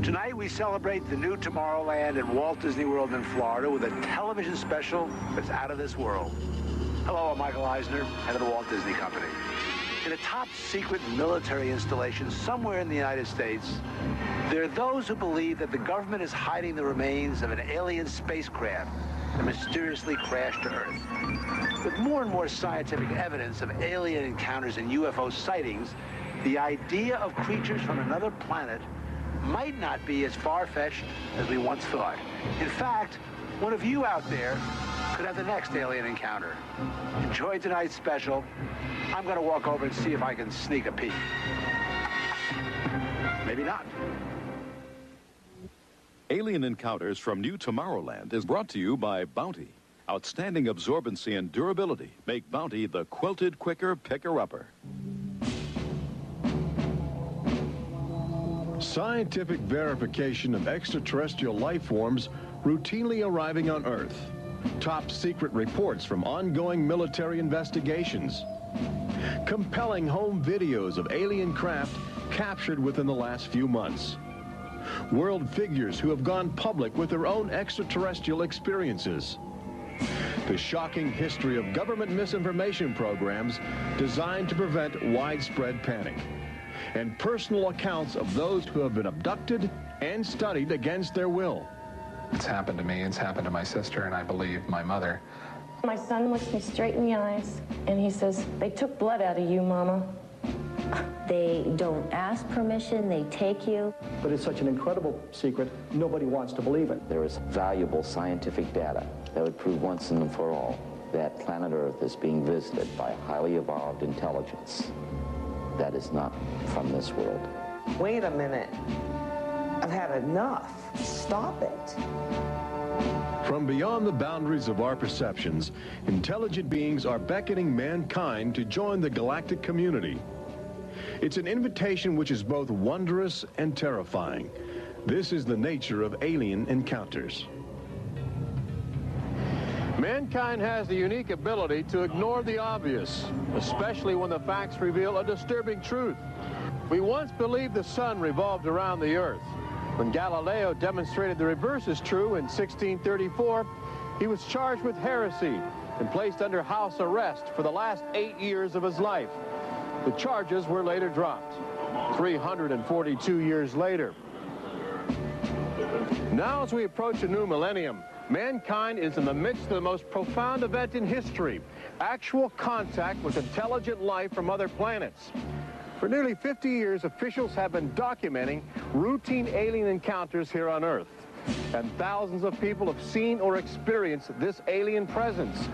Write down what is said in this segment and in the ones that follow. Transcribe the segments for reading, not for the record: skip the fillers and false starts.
Tonight we celebrate the new Tomorrowland at Walt Disney World in Florida with a television special that's out of this world. Hello, I'm Michael Eisner, head of the Walt Disney Company. In a top-secret military installation somewhere in the United States, there are those who believe that the government is hiding the remains of an alien spacecraft that mysteriously crashed to Earth. With more and more scientific evidence of alien encounters and UFO sightings, the idea of creatures from another planet might not be as far-fetched as we once thought. In fact, one of you out there could have the next alien encounter. Enjoy tonight's special. I'm going to walk over and see if I can sneak a peek. Maybe not. Alien Encounters from New Tomorrowland is brought to you by Bounty. Outstanding absorbency and durability make Bounty the quilted quicker picker-upper. Scientific verification of extraterrestrial life forms routinely arriving on Earth. Top secret reports from ongoing military investigations. Compelling home videos of alien craft captured within the last few months. World figures who have gone public with their own extraterrestrial experiences. The shocking history of government misinformation programs designed to prevent widespread panic. And personal accounts of those who have been abducted and studied against their will. It's happened to me, it's happened to my sister, and I believe my mother. My son looks me straight in the eyes, and he says, "They took blood out of you, Mama." They don't ask permission, they take you. But it's such an incredible secret, nobody wants to believe it. There is valuable scientific data that would prove once and for all that planet Earth is being visited by a highly evolved intelligence that is not from this world. Wait a minute. I've had enough. Stop it. From beyond the boundaries of our perceptions, intelligent beings are beckoning mankind to join the galactic community. It's an invitation which is both wondrous and terrifying. This is the nature of alien encounters. Mankind has the unique ability to ignore the obvious, especially when the facts reveal a disturbing truth. We once believed the sun revolved around the earth. When Galileo demonstrated the reverse is true in 1634, he was charged with heresy and placed under house arrest for the last 8 years of his life. The charges were later dropped, 342 years later. Now, as we approach a new millennium, mankind is in the midst of the most profound event in history, actual contact with intelligent life from other planets. For nearly 50 years, officials have been documenting routine alien encounters here on Earth. And thousands of people have seen or experienced this alien presence.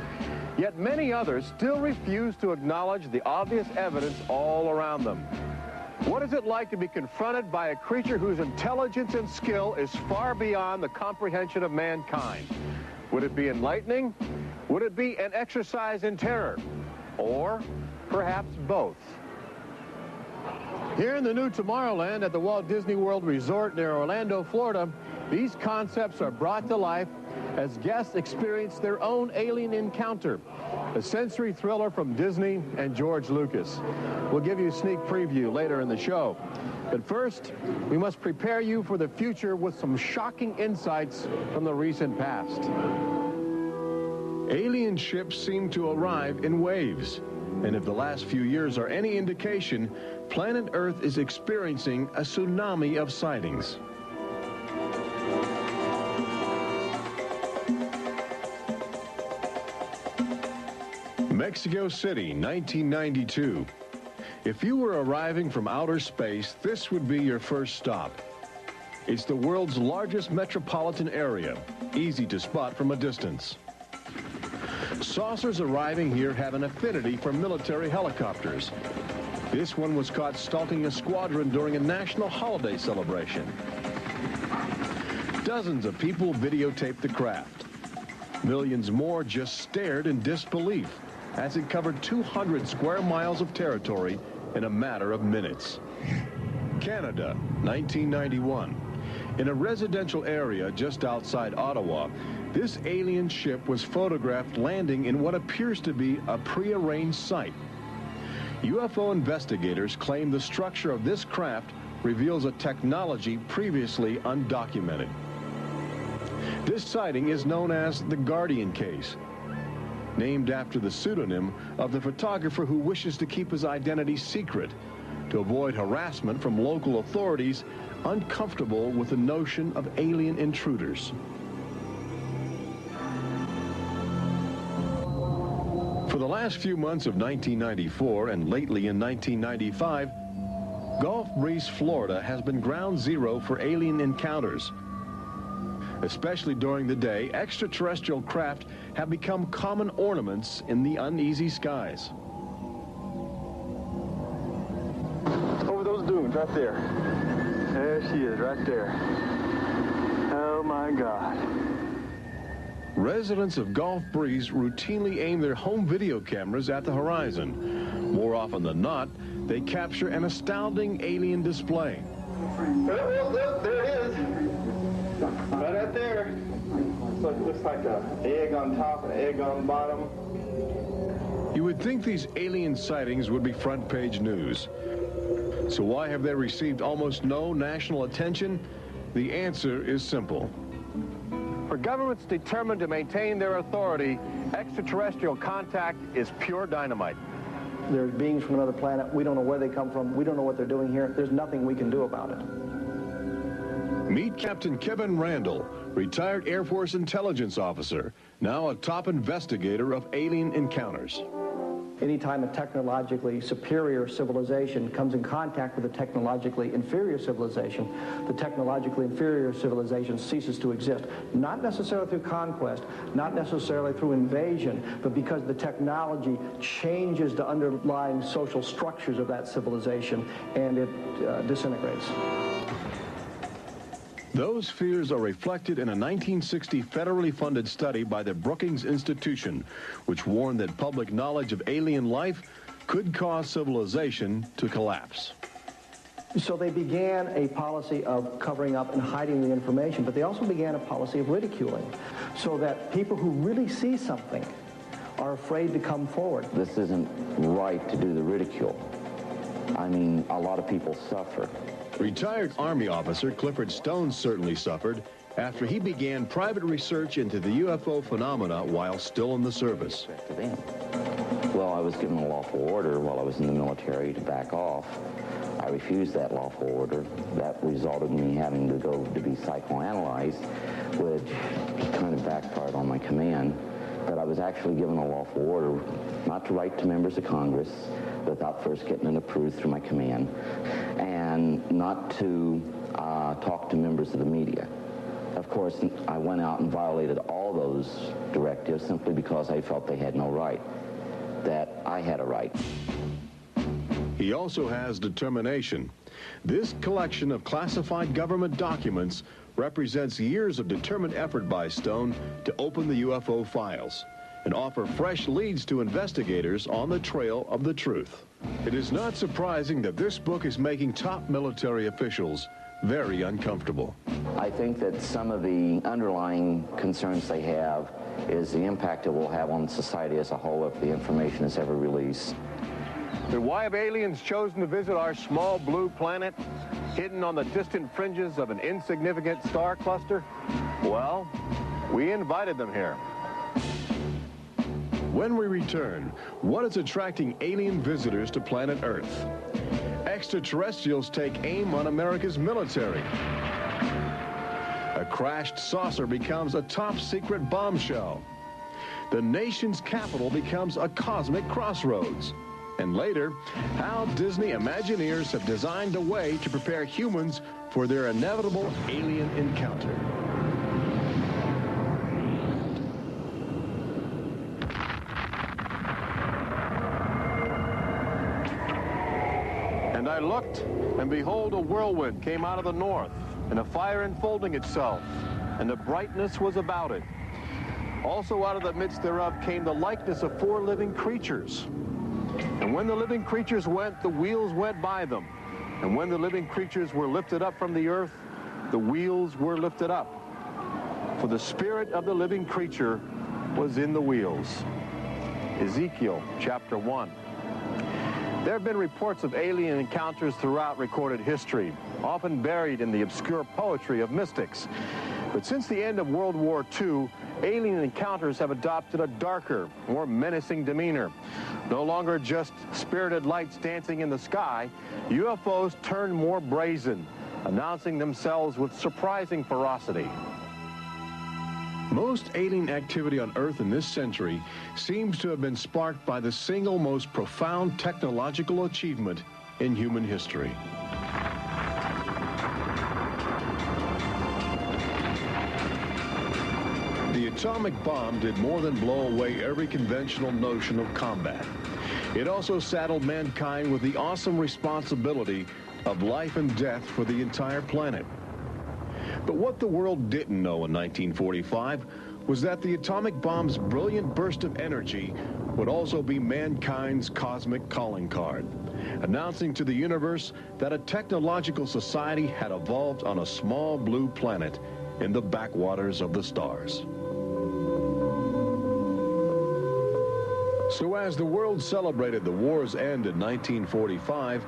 Yet many others still refuse to acknowledge the obvious evidence all around them. What is it like to be confronted by a creature whose intelligence and skill is far beyond the comprehension of mankind? Would it be enlightening? Would it be an exercise in terror? Or perhaps both? Here in the new Tomorrowland at the Walt Disney World Resort near Orlando, Florida, these concepts are brought to life as guests experience their own alien encounter, a sensory thriller from Disney and George Lucas. We'll give you a sneak preview later in the show. But first, we must prepare you for the future with some shocking insights from the recent past. Alien ships seem to arrive in waves. And if the last few years are any indication, planet Earth is experiencing a tsunami of sightings. Mexico City, 1992. If you were arriving from outer space, this would be your first stop. It's the world's largest metropolitan area, easy to spot from a distance. Saucers arriving here have an affinity for military helicopters. This one was caught stalking a squadron during a national holiday celebration. Dozens of people videotaped the craft. Millions more just stared in disbelief as it covered 200 square miles of territory in a matter of minutes. Canada, 1991. In a residential area just outside Ottawa, this alien ship was photographed landing in what appears to be a prearranged site. UFO investigators claim the structure of this craft reveals a technology previously undocumented. This sighting is known as the Guardian case, named after the pseudonym of the photographer who wishes to keep his identity secret to avoid harassment from local authorities uncomfortable with the notion of alien intruders. For the last few months of 1994 and lately in 1995, Gulf Breeze, Florida has been ground zero for alien encounters. Especially during the day, extraterrestrial craft have become common ornaments in the uneasy skies. Over those dunes right there. There she is, right there. Oh my God. Residents of Gulf Breeze routinely aim their home video cameras at the horizon. More often than not, they capture an astounding alien display. Oh, there it is. Right out there. Looks like an egg on top and an egg on bottom. You would think these alien sightings would be front page news. So why have they received almost no national attention? The answer is simple. For governments determined to maintain their authority, extraterrestrial contact is pure dynamite. There's beings from another planet. We don't know where they come from. We don't know what they're doing here. There's nothing we can do about it. Meet Captain Kevin Randall, retired Air Force intelligence officer, now a top investigator of alien encounters. Anytime a technologically superior civilization comes in contact with a technologically inferior civilization, the technologically inferior civilization ceases to exist. Not necessarily through conquest, not necessarily through invasion, but because the technology changes the underlying social structures of that civilization and it disintegrates. Those fears are reflected in a 1960 federally funded study by the Brookings Institution, which warned that public knowledge of alien life could cause civilization to collapse. So they began a policy of covering up and hiding the information, but they also began a policy of ridiculing, so that people who really see something are afraid to come forward. This isn't right to do the ridicule. I mean, a lot of people suffer. Retired Army officer Clifford Stone certainly suffered after he began private research into the UFO phenomena while still in the service. Well, I was given a lawful order while I was in the military to back off. I refused that lawful order. That resulted in me having to go to be psychoanalyzed, which kind of backfired on my command. But I was actually given a lawful order not to write to members of Congress without first getting it approved through my command, and not to talk to members of the media. Of course, I went out and violated all those directives simply because I felt they had no right, that I had a right. He also has determination. This collection of classified government documents represents years of determined effort by Stone to open the UFO files and offer fresh leads to investigators on the trail of the truth. It is not surprising that this book is making top military officials very uncomfortable. I think that some of the underlying concerns they have is the impact it will have on society as a whole if the information is ever released. Then why have aliens chosen to visit our small blue planet, hidden on the distant fringes of an insignificant star cluster? Well, we invited them here. When we return, what is attracting alien visitors to planet Earth? Extraterrestrials take aim on America's military. A crashed saucer becomes a top-secret bombshell. The nation's capital becomes a cosmic crossroads. And later, how Disney Imagineers have designed a way to prepare humans for their inevitable alien encounter. And I looked, and behold, a whirlwind came out of the north, and a fire enfolding itself, and the brightness was about it. Also out of the midst thereof came the likeness of 4 living creatures. And when the living creatures went, the wheels went by them. And when the living creatures were lifted up from the earth, the wheels were lifted up. For the spirit of the living creature was in the wheels. Ezekiel chapter 1. There have been reports of alien encounters throughout recorded history, often buried in the obscure poetry of mystics. But since the end of World War II, alien encounters have adopted a darker, more menacing demeanor. No longer just spirited lights dancing in the sky, UFOs turn more brazen, announcing themselves with surprising ferocity. Most alien activity on Earth in this century seems to have been sparked by the single most profound technological achievement in human history. The atomic bomb did more than blow away every conventional notion of combat. It also saddled mankind with the awesome responsibility of life and death for the entire planet. But what the world didn't know in 1945 was that the atomic bomb's brilliant burst of energy would also be mankind's cosmic calling card, announcing to the universe that a technological society had evolved on a small blue planet in the backwaters of the stars. So as the world celebrated the war's end in 1945,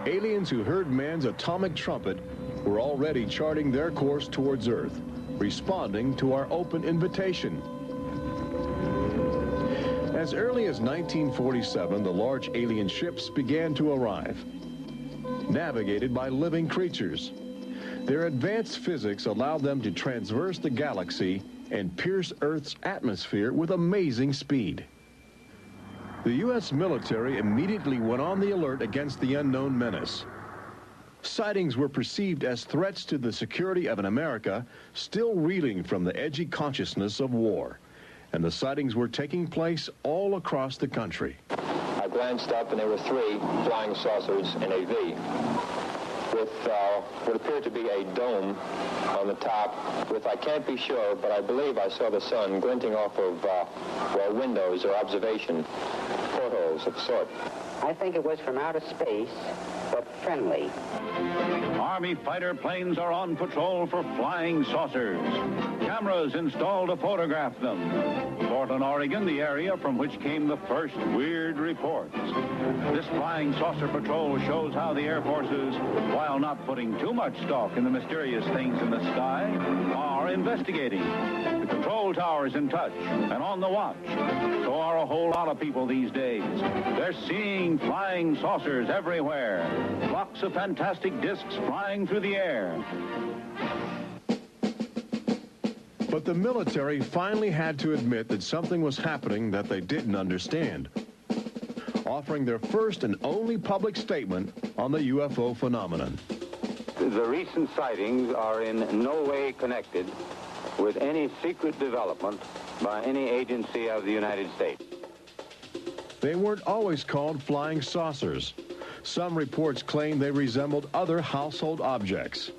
aliens who heard man's atomic trumpet were already charting their course towards Earth, responding to our open invitation. As early as 1947, the large alien ships began to arrive, navigated by living creatures. Their advanced physics allowed them to traverse the galaxy and pierce Earth's atmosphere with amazing speed. The U.S. military immediately went on the alert against the unknown menace. Sightings were perceived as threats to the security of an America still reeling from the edgy consciousness of war. And the sightings were taking place all across the country. I glanced up and there were 3 flying saucers in a V with what appeared to be a dome on the top with, I can't be sure, but I believe I saw the sun glinting off of, well, windows or observation portholes of sort. I think it was from outer space, but friendly. Army fighter planes are on patrol for flying saucers. Cameras installed to photograph them. Portland, Oregon, the area from which came the first weird reports. This flying saucer patrol shows how the Air Forces, while not putting too much stock in the mysterious things in the sky, are investigating. The control tower's in touch and on the watch. So are a whole lot of people these days. They're seeing flying saucers everywhere. Flocks of fantastic discs flying through the air. But the military finally had to admit that something was happening that they didn't understand, offering their first and only public statement on the UFO phenomenon. The recent sightings are in no way connected with any secret development by any agency of the United States. They weren't always called flying saucers. Some reports claim they resembled other household objects.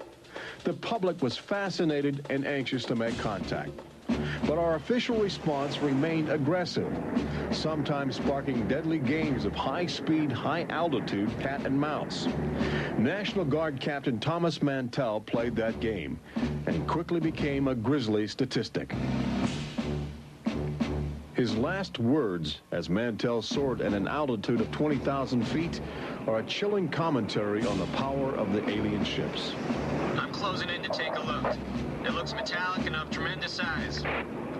The public was fascinated and anxious to make contact. But our official response remained aggressive, sometimes sparking deadly games of high-speed, high-altitude cat and mouse. National Guard Captain Thomas Mantell played that game and quickly became a grisly statistic. His last words, as Mantell soared at an altitude of 20,000 feet, are a chilling commentary on the power of the alien ships. I'm closing in to take a look. It looks metallic and of tremendous size.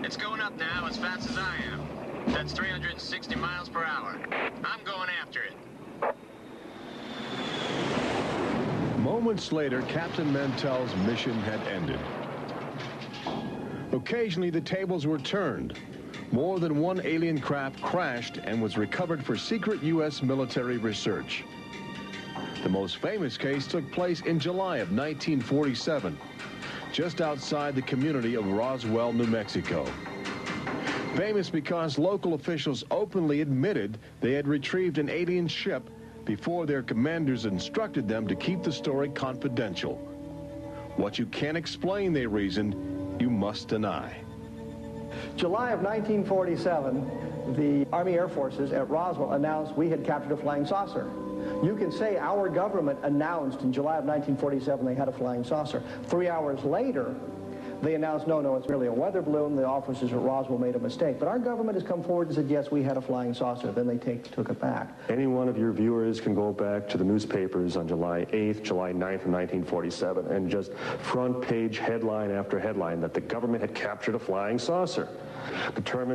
It's going up now as fast as I am. That's 360 miles per hour. I'm going after it. Moments later, Captain Mantell's mission had ended. Occasionally, the tables were turned. More than one alien craft crashed and was recovered for secret U.S. military research. The most famous case took place in July of 1947, just outside the community of Roswell, New Mexico. Famous because local officials openly admitted they had retrieved an alien ship before their commanders instructed them to keep the story confidential. What you can't explain, they reasoned, you must deny. July of 1947, the Army Air Forces at Roswell announced we had captured a flying saucer. You can say our government announced in July of 1947 they had a flying saucer. 3 hours later, they announced, no, it's merely a weather balloon. The officers at Roswell made a mistake. But our government has come forward and said, yes, we had a flying saucer. Then they took it back. Any one of your viewers can go back to the newspapers on July 8th, July 9th of 1947, and just front page headline after headline that the government had captured a flying saucer.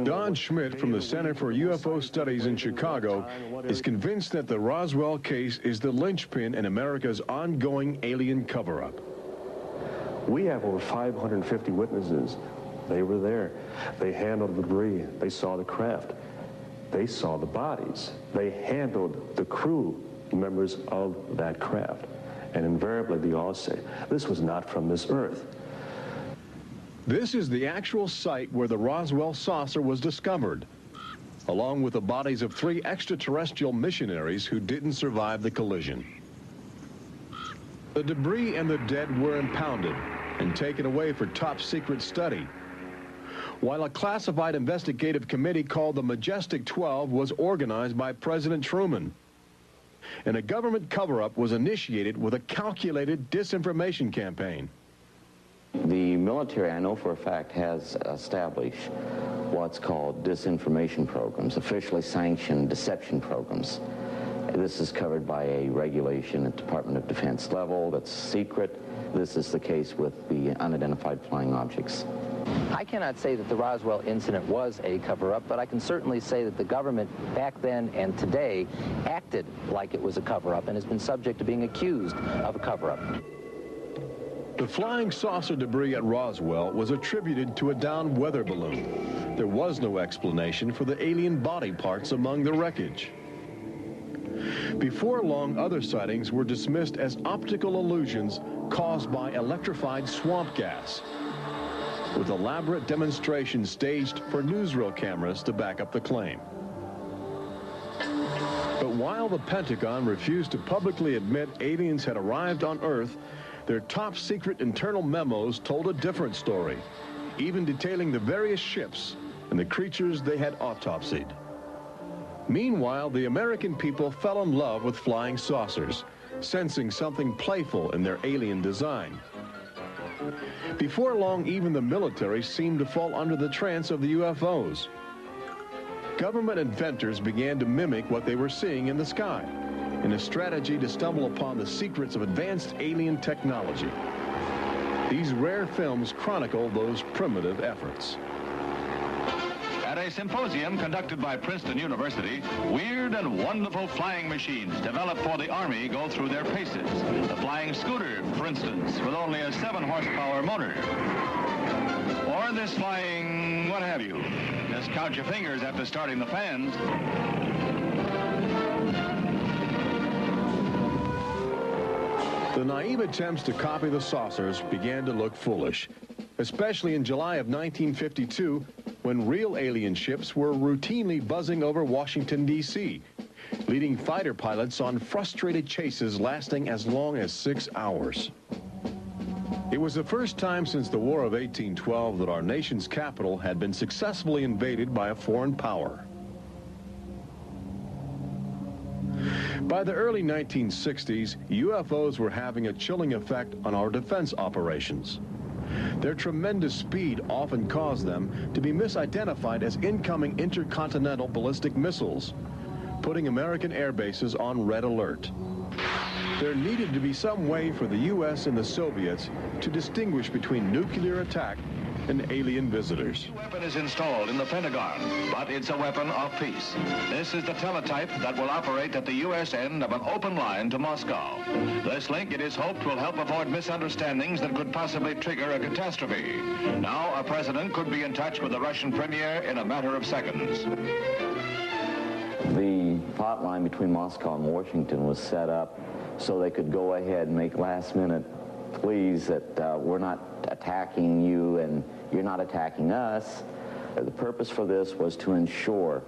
Don Schmidt from the Center for UFO Studies in Chicago is convinced that the Roswell case is the linchpin in America's ongoing alien cover-up. We have over 550 witnesses. They were there. They handled the debris. They saw the craft. They saw the bodies. They handled the crew members of that craft. And invariably, they all say, this was not from this earth. This is the actual site where the Roswell saucer was discovered, along with the bodies of 3 extraterrestrial missionaries who didn't survive the collision. The debris and the dead were impounded and taken away for top-secret study, while a classified investigative committee called the Majestic 12 was organized by President Truman. And a government cover-up was initiated with a calculated disinformation campaign. The military, I know for a fact, has established what's called disinformation programs, officially sanctioned deception programs. This is covered by a regulation at Department of Defense level that's secret. This is the case with the unidentified flying objects. I cannot say that the Roswell incident was a cover-up, but I can certainly say that the government back then and today acted like it was a cover-up and has been subject to being accused of a cover-up. The flying saucer debris at Roswell was attributed to a downed weather balloon. There was no explanation for the alien body parts among the wreckage. Before long, other sightings were dismissed as optical illusions caused by electrified swamp gas, with elaborate demonstrations staged for newsreel cameras to back up the claim. But while the Pentagon refused to publicly admit aliens had arrived on Earth, their top-secret internal memos told a different story, even detailing the various ships and the creatures they had autopsied. Meanwhile, the American people fell in love with flying saucers, sensing something playful in their alien design. Before long, even the military seemed to fall under the trance of the UFOs. Government inventors began to mimic what they were seeing in the sky, in a strategy to stumble upon the secrets of advanced alien technology. These rare films chronicle those primitive efforts. At a symposium conducted by Princeton University, weird and wonderful flying machines developed for the Army go through their paces. The flying scooter, for instance, with only a 7-horsepower motor. Or this flying what have you. Just count your fingers after starting the fans. The naive attempts to copy the saucers began to look foolish, especially in July of 1952, when real alien ships were routinely buzzing over Washington, D.C., leading fighter pilots on frustrated chases lasting as long as 6 hours. It was the first time since the War of 1812 that our nation's capital had been successfully invaded by a foreign power. By the early 1960s, UFOs were having a chilling effect on our defense operations. Their tremendous speed often caused them to be misidentified as incoming intercontinental ballistic missiles, putting American air bases on red alert. there needed to be some way for the U.S. and the Soviets to distinguish between nuclear attack and alien visitors. The weapon is installed in the Pentagon, but it's a weapon of peace. This is the teletype that will operate at the U.S. end of an open line to Moscow. This link, it is hoped, will help avoid misunderstandings that could possibly trigger a catastrophe. Now, a president could be in touch with the Russian premier in a matter of seconds. The hotline between Moscow and Washington was set up so they could go ahead and make last-minute pleas that we're not attacking you and you're not attacking us. The purpose for this was to ensure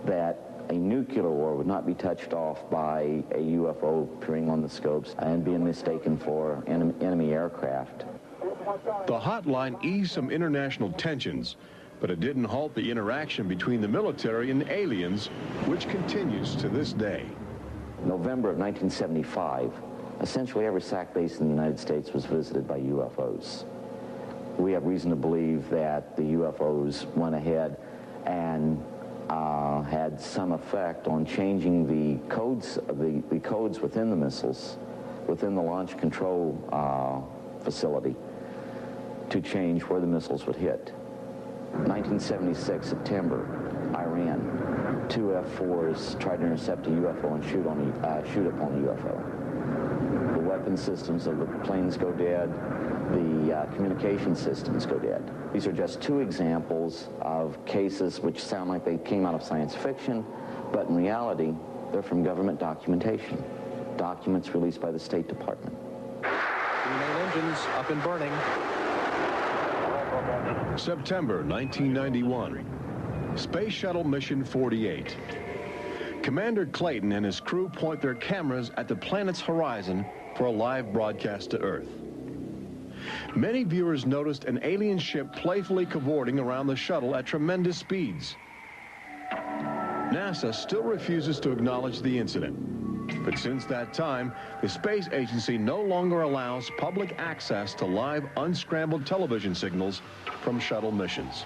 that a nuclear war would not be touched off by a UFO appearing on the scopes and being mistaken for enemy aircraft. The hotline eased some international tensions, but it didn't halt the interaction between the military and aliens, which continues to this day. November of 1975, essentially every SAC base in the United States was visited by UFOs. We have reason to believe that the UFOs went ahead and had some effect on changing the codes within the missiles, within the launch control facility, to change where the missiles would hit. 1976, September, Iran, 2 F-4s tried to intercept a UFO and shoot upon the UFO. The weapon systems of the planes go dead. The communication systems go dead. These are just 2 examples of cases which sound like they came out of science fiction, but in reality, they're from government documentation. Documents released by the State Department. 3 main engines up and burning. September 1991, Space Shuttle Mission 48. Commander Clayton and his crew point their cameras at the planet's horizon for a live broadcast to Earth. Many viewers noticed an alien ship playfully cavorting around the shuttle at tremendous speeds. NASA still refuses to acknowledge the incident. But since that time, the space agency no longer allows public access to live unscrambled television signals from shuttle missions.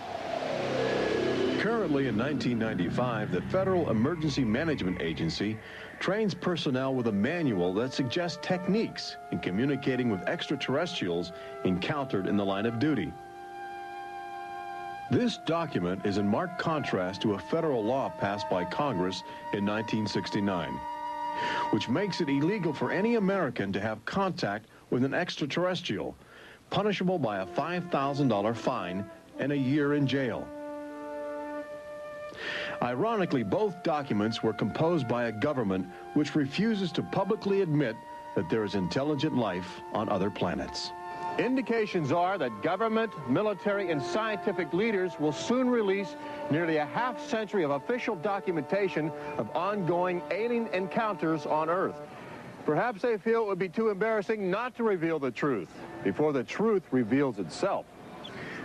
Currently in 1995, the Federal Emergency Management Agency trains personnel with a manual that suggests techniques in communicating with extraterrestrials encountered in the line of duty. This document is in marked contrast to a federal law passed by Congress in 1969, which makes it illegal for any American to have contact with an extraterrestrial, punishable by a $5,000 fine and a year in jail. Ironically, both documents were composed by a government which refuses to publicly admit that there is intelligent life on other planets. Indications are that government, military, and scientific leaders will soon release nearly a half-century of official documentation of ongoing alien encounters on Earth. Perhaps they feel it would be too embarrassing not to reveal the truth before the truth reveals itself.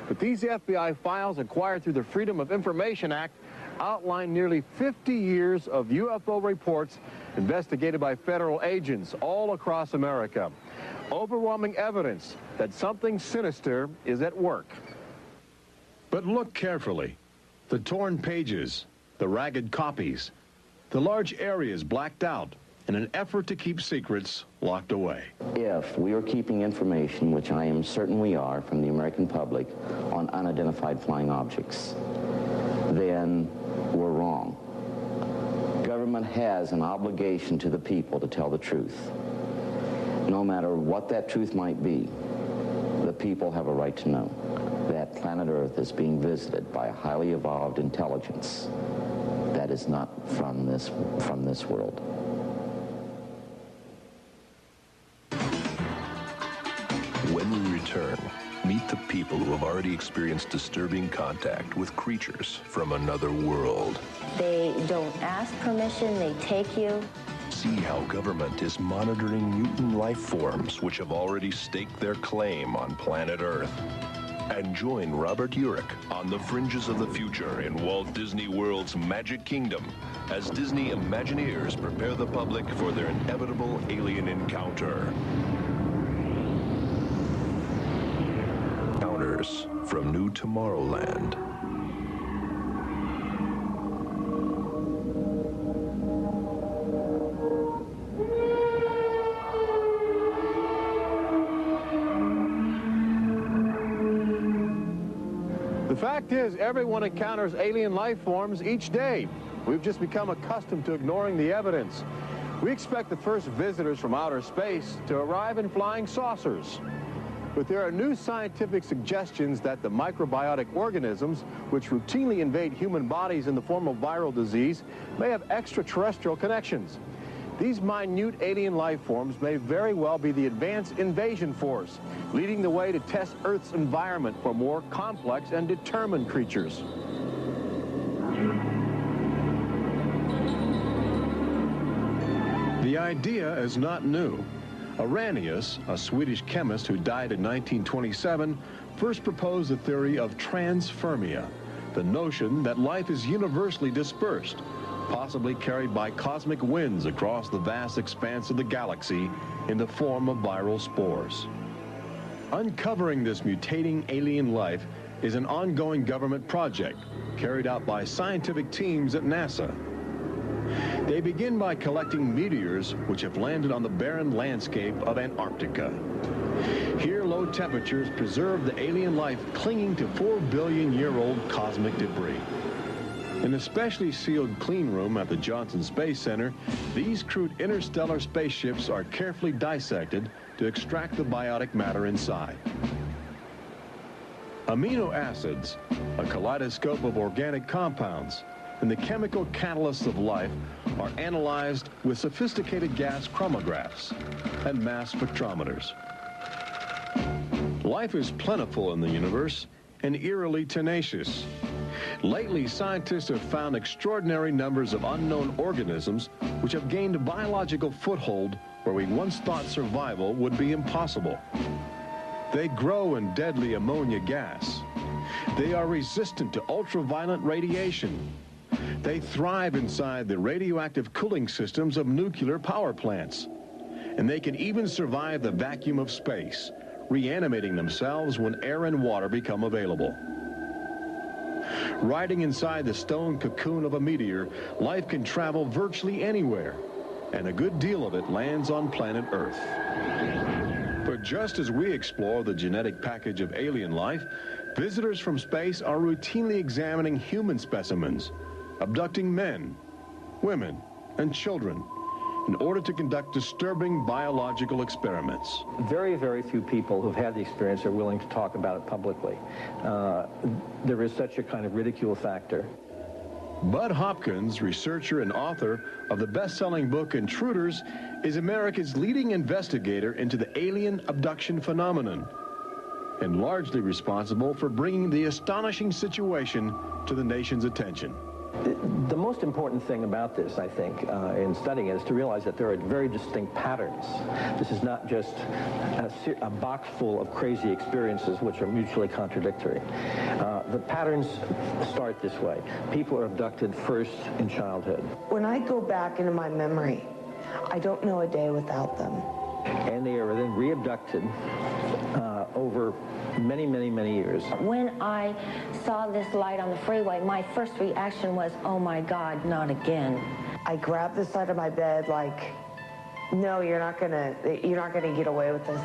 But these FBI files acquired through the Freedom of Information Act outline nearly 50 years of UFO reports investigated by federal agents all across America. Overwhelming evidence that something sinister is at work. But look carefully. The torn pages, the ragged copies, the large areas blacked out in an effort to keep secrets locked away. If we are keeping information, which I am certain we are, from the American public on unidentified flying objects, then we're wrong. Government has an obligation to the people to tell the truth. No matter what that truth might be, the people have a right to know that planet Earth is being visited by a highly evolved intelligence that is not from this world. When we return, meet the people who have already experienced disturbing contact with creatures from another world. They don't ask permission, they take you. See how government is monitoring mutant life forms which have already staked their claim on planet Earth. And join Robert Urich on the fringes of the future in Walt Disney World's Magic Kingdom as Disney Imagineers prepare the public for their inevitable alien encounter. Encounters from New Tomorrowland. fact is, everyone encounters alien life forms each day. We've just become accustomed to ignoring the evidence. We expect the first visitors from outer space to arrive in flying saucers. But there are new scientific suggestions that the microbiotic organisms, which routinely invade human bodies in the form of viral disease, may have extraterrestrial connections. These minute alien life forms may very well be the advanced invasion force, leading the way to test Earth's environment for more complex and determined creatures. The idea is not new. Arrhenius, a Swedish chemist who died in 1927, first proposed the theory of transfermia, the notion that life is universally dispersed, possibly carried by cosmic winds across the vast expanse of the galaxy in the form of viral spores. Uncovering this mutating alien life is an ongoing government project carried out by scientific teams at NASA. They begin by collecting meteors which have landed on the barren landscape of Antarctica. Here, low temperatures preserve the alien life clinging to 4 billion-year-old cosmic debris. In a specially sealed clean room at the Johnson Space Center, these crude interstellar spaceships are carefully dissected to extract the biotic matter inside. Amino acids, a kaleidoscope of organic compounds, and the chemical catalysts of life are analyzed with sophisticated gas chromatographs and mass spectrometers. Life is plentiful in the universe and eerily tenacious. Lately, scientists have found extraordinary numbers of unknown organisms which have gained a biological foothold where we once thought survival would be impossible. They grow in deadly ammonia gas. They are resistant to ultraviolet radiation. They thrive inside the radioactive cooling systems of nuclear power plants. And they can even survive the vacuum of space, reanimating themselves when air and water become available. Riding inside the stone cocoon of a meteor, life can travel virtually anywhere, and a good deal of it lands on planet Earth. But just as we explore the genetic package of alien life, visitors from space are routinely examining human specimens, abducting men, women, and children in order to conduct disturbing biological experiments. Very, very few people who've had the experience are willing to talk about it publicly. There is such a kind of ridicule factor. Bud Hopkins, researcher and author of the best-selling book Intruders, is America's leading investigator into the alien abduction phenomenon, and largely responsible for bringing the astonishing situation to the nation's attention. The most important thing about this, I think, in studying it, is to realize that there are very distinct patterns. This is not just a box full of crazy experiences which are mutually contradictory. The patterns start this way. People are abducted first in childhood. When I go back into my memory, I don't know a day without them. And they are then re-abducted over many, many, many years. When I saw this light on the freeway, my first reaction was, oh my God, not again. I grabbed the side of my bed like, no, you're not gonna get away with this.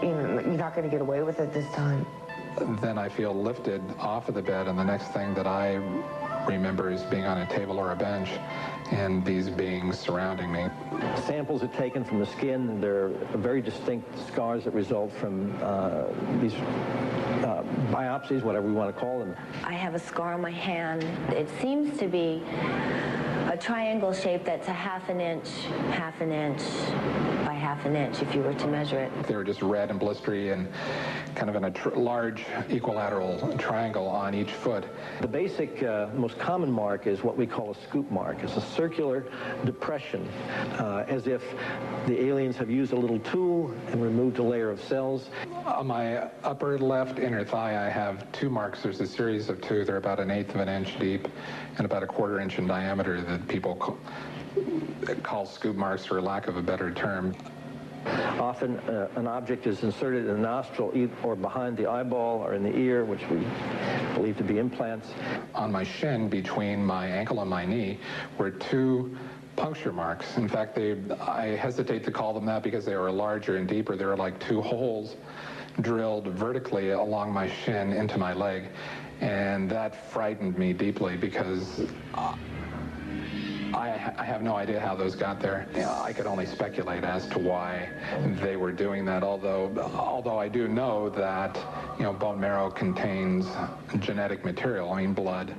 You're not gonna get away with it this time. Then I feel lifted off of the bed, and the next thing that I remember is being on a table or a bench and these beings surrounding me. Samples are taken from the skin, and there are very distinct scars that result from these biopsies, whatever we want to call them. I have a scar on my hand. It seems to be a triangle shape that's a half an inch by half an inch if you were to measure it. They were just red and blistery and kind of in a large equilateral triangle on each foot. The basic, most common mark is what we call a scoop mark. It's a circular depression, as if the aliens have used a little tool and removed a layer of cells. On my upper left inner thigh, I have two marks. There's a series of two. They're about 1/8 of an inch deep and about 1/4 inch in diameter that people call scoop marks, for lack of a better term. Often an object is inserted in the nostril or behind the eyeball or in the ear, which we believe to be implants. On my shin, between my ankle and my knee, were two puncture marks. In fact, I hesitate to call them that because they were larger and deeper. They were like two holes drilled vertically along my shin into my leg, and that frightened me deeply because I have no idea how those got there. I could only speculate as to why they were doing that, although I do know that, bone marrow contains genetic material, blood.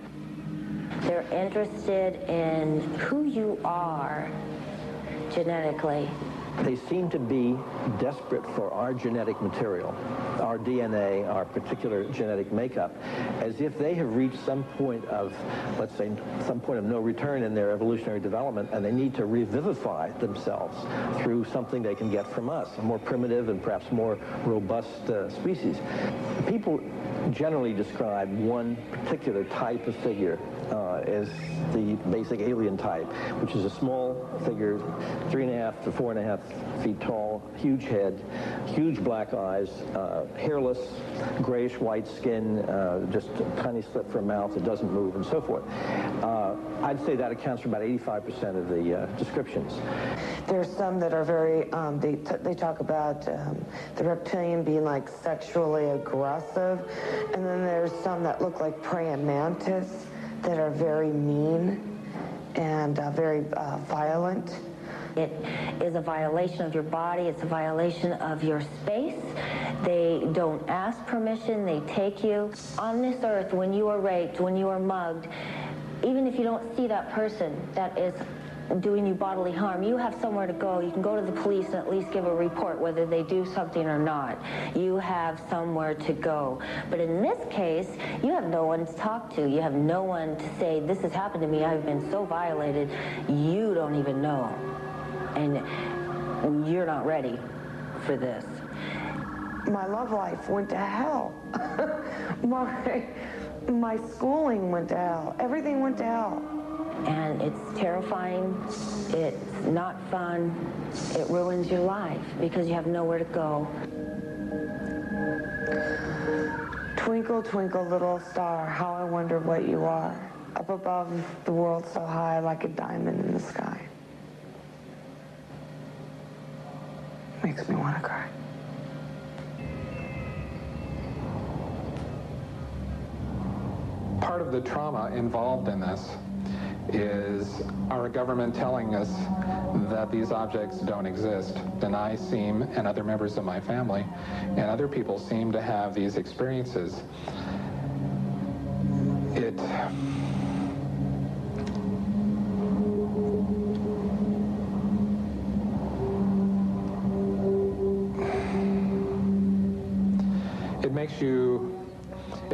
They're interested in who you are genetically. They seem to be desperate for our genetic material, our DNA, our particular genetic makeup, as if they have reached some point of, let's say, some point of no return in their evolutionary development, and they need to revivify themselves through something they can get from us, a more primitive and perhaps more robust species. People generally describe one particular type of figure as the basic alien type, which is a small figure, 3.5 to 4.5 feet tall, huge head, huge black eyes, hairless, grayish-white skin, just a tiny slit for a mouth that doesn't move, and so forth. I'd say that accounts for about 85% of the descriptions. There's some that are very, they talk about the reptilian being like sexually aggressive, and then there's some that look like praying mantis that are very mean and very violent. It is a violation of your body. It's a violation of your space. They don't ask permission. They take you. On this earth, when you are raped, when you are mugged, even if you don't see that person that is doing you bodily harm, you have somewhere to go. You can go to the police and at least give a report whether they do something or not. You have somewhere to go. But in this case, you have no one to talk to. You have no one to say, this has happened to me. I've been so violated. You don't even know. And you're not ready for this. My love life went to hell. My schooling went to hell. Everything went to hell. And it's terrifying, it's not fun, it ruins your life because you have nowhere to go. Twinkle, twinkle, little star, how I wonder what you are. Up above the world so high like a diamond in the sky. Makes me want to cry. Part of the trauma involved in this is our government telling us that these objects don't exist. And I seem, and other members of my family, and other people seem to have these experiences. It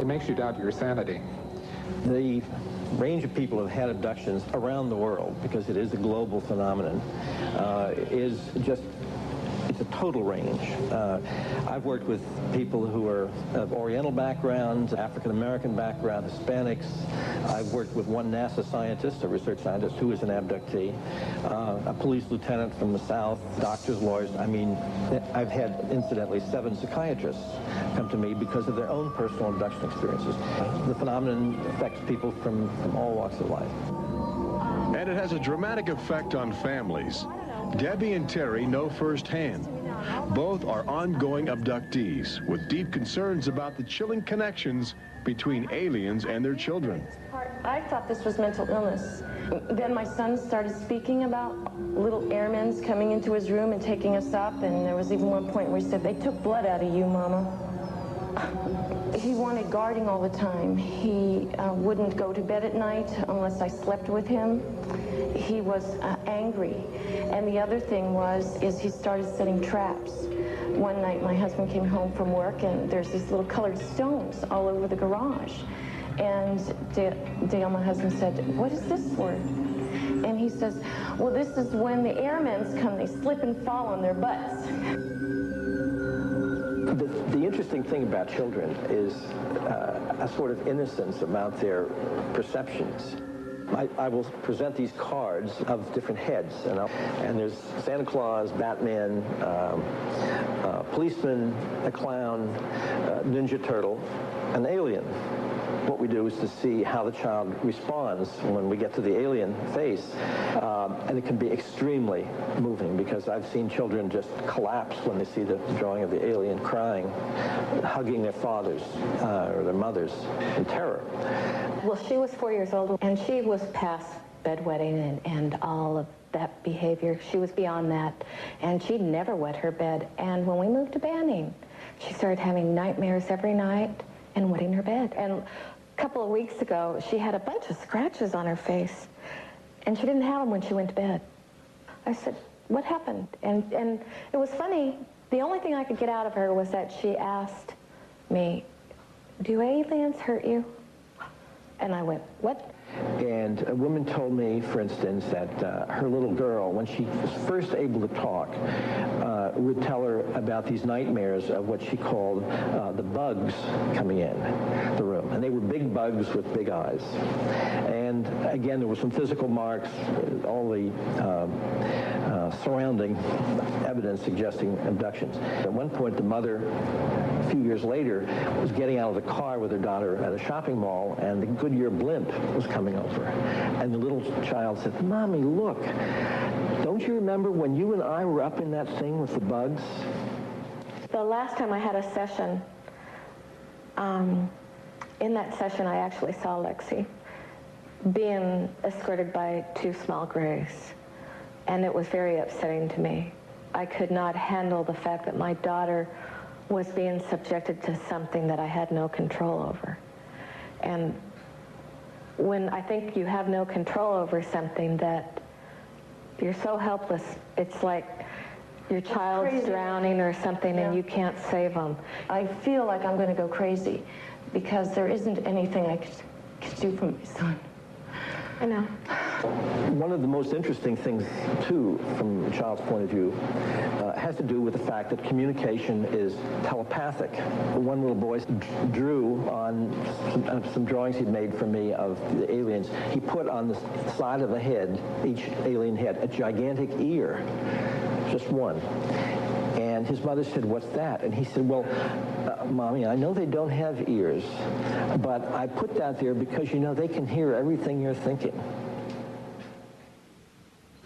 makes you doubt your sanity. The range of people who have had abductions around the world, because it is a global phenomenon, is just, it's a total range. I've worked with people who are of Oriental backgrounds, African-American background, Hispanics. I've worked with one NASA scientist, a research scientist, who is an abductee, a police lieutenant from the South, doctors, lawyers. I mean, I've had, incidentally, 7 psychiatrists come to me because of their own personal abduction experiences. The phenomenon affects people from all walks of life. And it has a dramatic effect on families. Debbie and Terry know firsthand. Both are ongoing abductees with deep concerns about the chilling connections between aliens and their children. I thought this was mental illness. Then my son started speaking about little airmen coming into his room and taking us up, and there was even one point where he said, "They took blood out of you, Mama." He wanted guarding all the time. He wouldn't go to bed at night unless I slept with him. He was angry. And the other thing is he started setting traps. One night my husband came home from work and there's these little colored stones all over the garage. And Dale, my husband, said, "What is this for?" And he says, "Well, this is when the airmen come, they slip and fall on their butts." The interesting thing about children is a sort of innocence about their perceptions. I will present these cards of different heads, and there's Santa Claus, Batman, policeman, a clown, Ninja Turtle, an alien. what we do is to see how the child responds when we get to the alien face. And it can be extremely moving, because I've seen children just collapse when they see the drawing of the alien, crying, hugging their fathers or their mothers in terror. Well, she was 4 years old, and she was past bedwetting and all of that behavior. She was beyond that, and she'd never wet her bed. And when we moved to Banning, she started having nightmares every night and wetting her bed. And a couple of weeks ago, she had a bunch of scratches on her face, and she didn't have them when she went to bed. I said, what happened? And it was funny. The only thing I could get out of her was that she asked me, do aliens hurt you? And I went, what? And a woman told me, for instance, that her little girl, when she was first able to talk, would tell her about these nightmares of what she called the bugs coming in the room. And they were big bugs with big eyes. And again, there were some physical marks, all the surrounding evidence suggesting abductions. At one point, the mother, a few years later, was getting out of the car with her daughter at a shopping mall, and the Goodyear blimp was coming over. And the little child said, Mommy, look, don't you remember when you and I were up in that thing with the bugs? The last time I had a session, in that session I actually saw Lexi being escorted by two small grays. And it was very upsetting to me. I could not handle the fact that my daughter was being subjected to something that I had no control over. And when I think you have no control over something, that you're so helpless, it's like your child's drowning or something, and you can't save them. I feel like I'm going to go crazy because there isn't anything I could do for my son. I know. One of the most interesting things, too, from a child's point of view, has to do with the fact that communication is telepathic. One little boy drew on some drawings he'd made for me of the aliens. He put on the side of the head, each alien head, a gigantic ear, just one. And his mother said, what's that? And he said, well, Mommy, I know they don't have ears, but I put that there because, you know, they can hear everything you're thinking.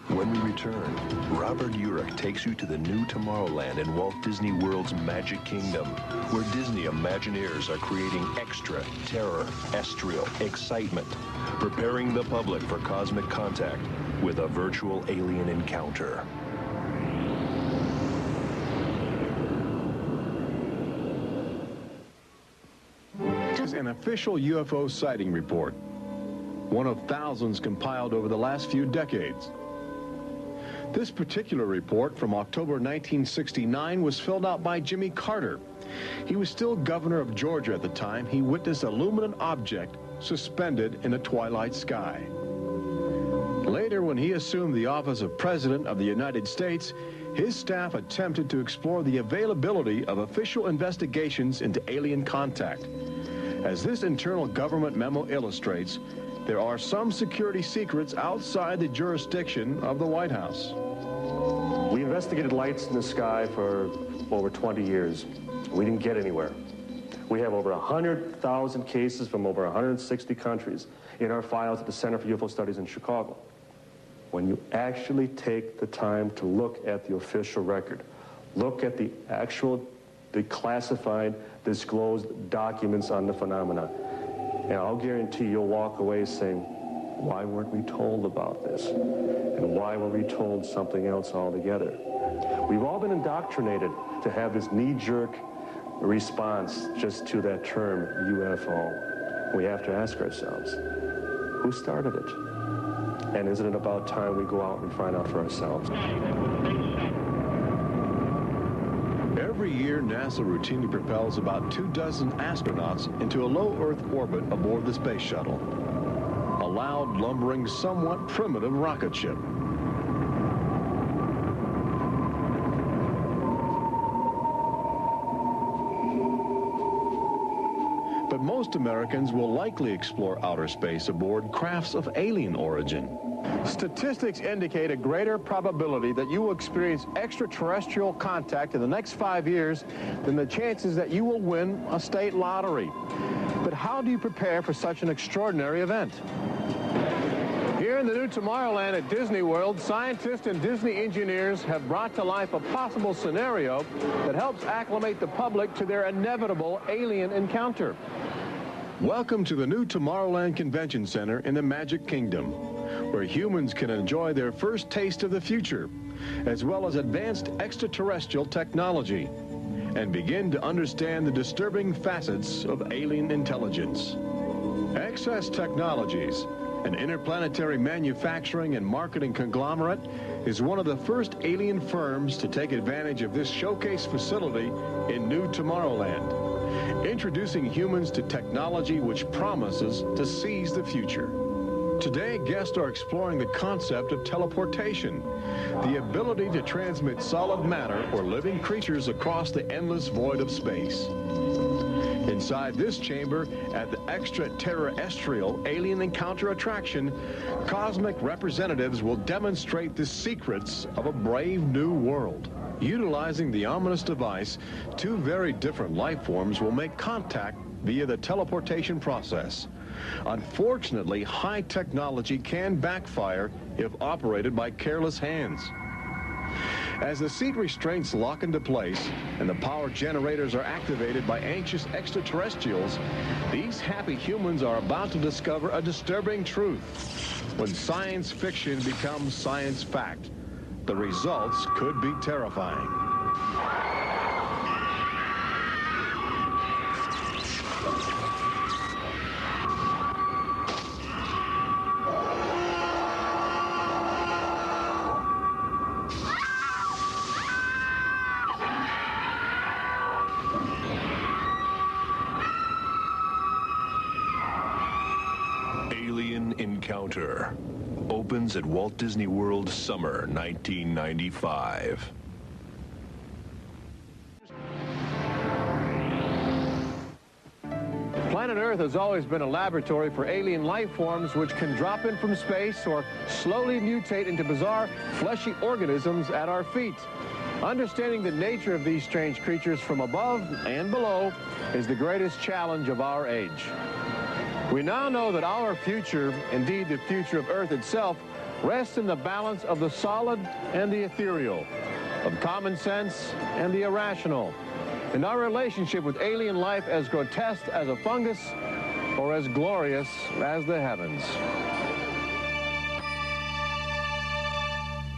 When we return, Robert Urich takes you to the new Tomorrowland in Walt Disney World's Magic Kingdom, where Disney Imagineers are creating extra terror, estrial excitement, preparing the public for cosmic contact with a virtual alien encounter. An official UFO sighting report, one of thousands compiled over the last few decades. This particular report from October 1969 was filled out by Jimmy Carter. He was still governor of Georgia at the time. He witnessed a luminous object suspended in a twilight sky. Later, when he assumed the office of President of the United States, his staff attempted to explore the availability of official investigations into alien contact. As this internal government memo illustrates, there are some security secrets outside the jurisdiction of the White House. We investigated lights in the sky for over 20 years. We didn't get anywhere. We have over 100,000 cases from over 160 countries in our files at the Center for UFO Studies in Chicago. When you actually take the time to look at the official record, look at the classified, disclosed documents on the phenomena, and I'll guarantee you'll walk away saying, why weren't we told about this? And why were we told something else altogether? We've all been indoctrinated to have this knee-jerk response just to that term, UFO. We have to ask ourselves, who started it? And isn't it about time we go out and find out for ourselves? Every year, NASA routinely propels about 24 astronauts into a low Earth orbit aboard the space shuttle, a loud, lumbering, somewhat primitive rocket ship. But most Americans will likely explore outer space aboard crafts of alien origin. Statistics indicate a greater probability that you will experience extraterrestrial contact in the next 5 years than the chances that you will win a state lottery. But how do you prepare for such an extraordinary event? Here in the new Tomorrowland at Disney World, scientists and Disney engineers have brought to life a possible scenario that helps acclimate the public to their inevitable alien encounter. Welcome to the new Tomorrowland Convention Center in the Magic Kingdom, where humans can enjoy their first taste of the future, as well as advanced extraterrestrial technology, and begin to understand the disturbing facets of alien intelligence. Access Technologies, an interplanetary manufacturing and marketing conglomerate, is one of the first alien firms to take advantage of this showcase facility in New Tomorrowland, introducing humans to technology which promises to seize the future. Today, guests are exploring the concept of teleportation, the ability to transmit solid matter or living creatures across the endless void of space. Inside this chamber, at the extraterrestrial alien encounter attraction, cosmic representatives will demonstrate the secrets of a brave new world. Utilizing the ominous device, two very different life forms will make contact via the teleportation process. Unfortunately, high technology can backfire if operated by careless hands. As the seat restraints lock into place and the power generators are activated by anxious extraterrestrials, these happy humans are about to discover a disturbing truth. When science fiction becomes science fact, the results could be terrifying. Encounter opens at Walt Disney World summer 1995. Planet Earth has always been a laboratory for alien life forms which can drop in from space or slowly mutate into bizarre fleshy organisms at our feet. Understanding the nature of these strange creatures from above and below is the greatest challenge of our age. We now know that our future, indeed the future of Earth itself, rests in the balance of the solid and the ethereal, of common sense and the irrational, in our relationship with alien life as grotesque as a fungus or as glorious as the heavens.